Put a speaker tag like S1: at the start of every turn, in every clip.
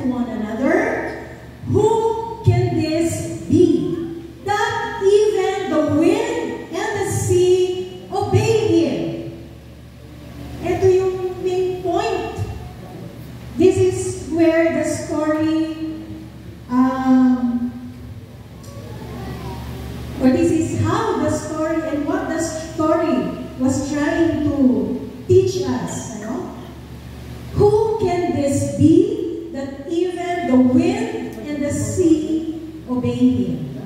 S1: to one another, "Who can this be, that even the wind and the sea obey Him?" Ito yung main point. This is where the story, or this is how the story and what the story was trying to teach us. Who can this be, that even the wind and the sea obey Him?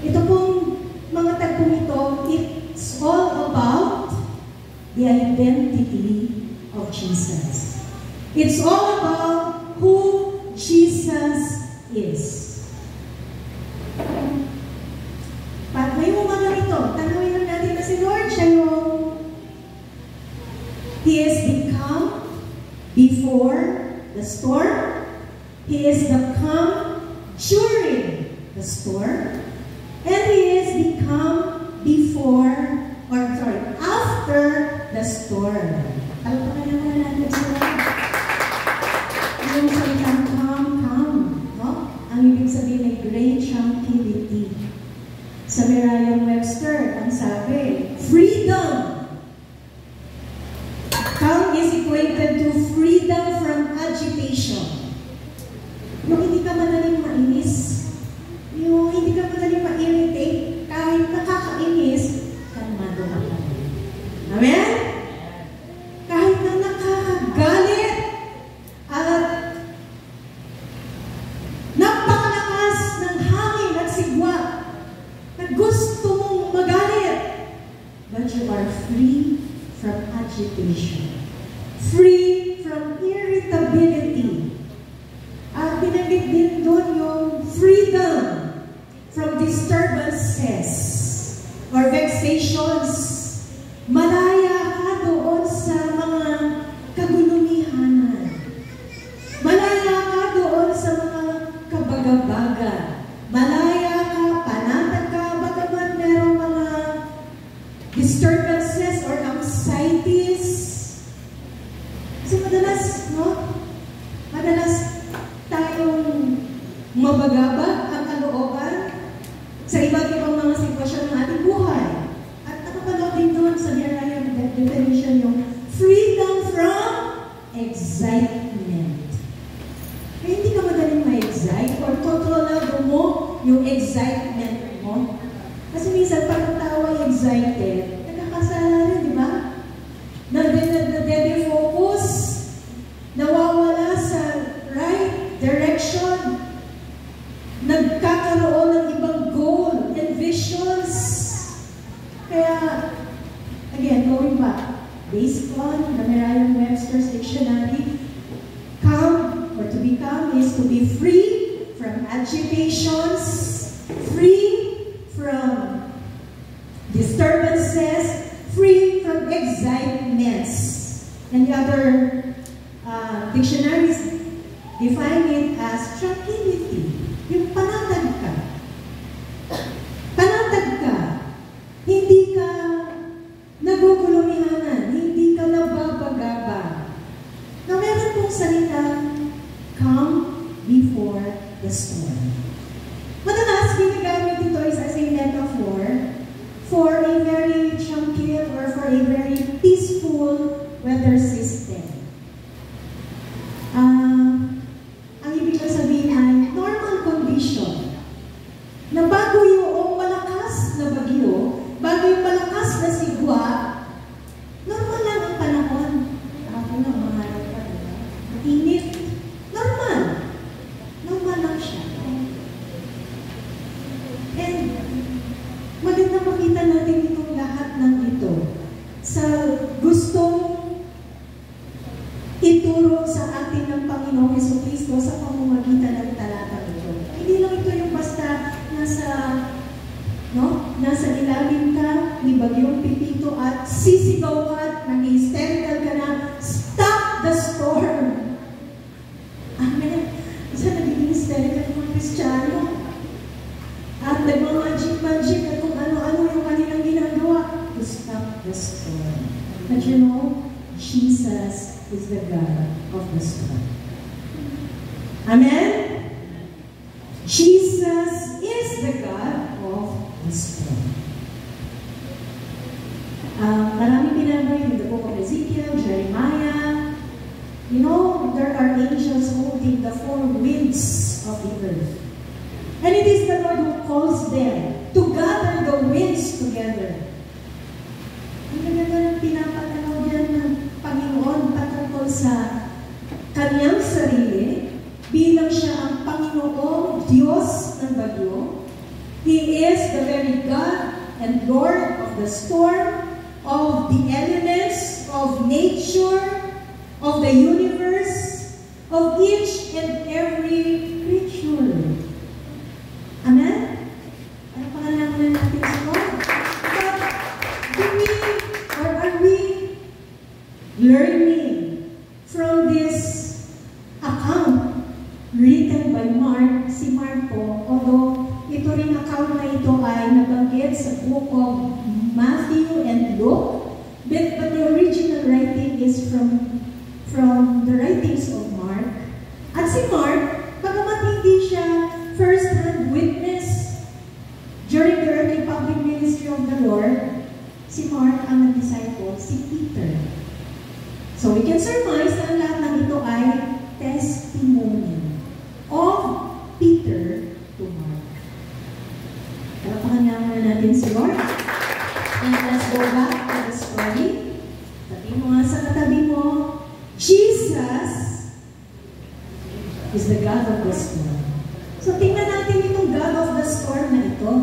S1: Ito pong mga tagpong ito, it's all about the identity of Jesus. It's all about who Jesus is. Pag may umaga ito, tanungin lang natin na si Lord, siya yung He is the calm before the storm. He is the calm during the storm. And He is the calm after the storm. Alam pa kaya naman natin sila. Yung salitang calm, no? Ang ibig sabihin ay great tranquility. Sa Merriam-Webster, ang sabi, freedom. Calm is equated to freedom from agitation. Yung hindi ka madaling mainis, yung hindi ka madaling ma-irritate, kahit nakakainis, kalmado ka pa. Amen? Kahit na nakakagalit at napakalakas ng hangin at sigwa na gusto mong magalit, but you are free from agitation, free from irritability. At binanggit din doon yung freedom from disturbances or vexations. Malaya ka doon sa mga kagulumihanan. Malaya ka doon sa mga kabagabaga. Malaya ka, panatag ka, bagaman merong mga disturbances or anxieties. Kasi madalas, no? Madalas tayong mabagabag ang kalooban sa iba't ibang mga sitwasyon ng ating buhay. At nakapanood din doon sa Merriam definition yung freedom from excitement. Kaya hindi ka madaling ma-excite or kontrolado mo yung excitement mo. Kasi minsan pag ang tao ay excited, nagkakasala rin, di ba? Nade-focus, nawawala sa right direction, nagkakaroon ng ibang goal and visions. Kaya, again, going back, based on the Merriam-Webster's dictionary, calm or to be calm is to be free from agitations, free from disturbances, free from excitements. And the other dictionaries define it as tranquility. Yung panatag ka. Panatag ka. Hindi ka nagugulumihanan. Hindi ka nababagaba. Na meron pong salitang calm before the storm. Madalas, ginagamit ito is as a metaphor for a very tranquil or for a very peaceful weather system. Ang ibig sabihin ay normal condition na bago yung malakas na bagyo, bago yung malakas na sigwa, normal lang ang panahon. Ako na, maharap ka, diba? Init. Normal. Normal lang siya. And maganda makita natin itong lahat ng ito sa gustong ituro sa atin ng Panginoong Jesucristo sa pamamagitan ng talatang ito. Hindi lang ito yung basta nasa ilalim ka ni Bagyong Pipito at sisigaw ka at nag-hysterical ka na, stop the storm! Amen. Isa nagiging hysterical ng mga Kristiyano. At nagmamagic-magic at kung ano-ano yung kanilang ginagawa to stop the storm. But you know, Jesus is the God of the storm. Amen? Jesus is the God of the storm. Marami pinabay in the book of Ezekiel, Jeremiah. You know, there are angels holding the four winds of the earth. And it is the Lord who calls them to gather the winds together. Ang ganda ng pinapatanaw dyan ng Panginoon patungkol sa kanyang sarili bilang siya ang Panginoong Diyos ng bagyo. He is the very God and Lord of the storm, of the elements, of nature, of the universe, of each and every creature. Amen? Ano pangalaman natin sa Lord? But are we learning from this account written by Mark, si Marco, although ito rin account na ito ay nabanggit sa book of Matthew and Luke, but the original writing is from the writings of Mark. At si Mark, bagamat hindi siya first-hand witness during the early public ministry of the Lord, si Mark ang nag-disciple, si Peter. So we can surmise na lahat ng ito ay testimony of Peter to Mark. Pakanyaman natin si Lord. And let's go back to the story. Sabi mo nga sa katabi mo, Jesus is the God of the storm. So tingnan natin itong God of the storm na ito.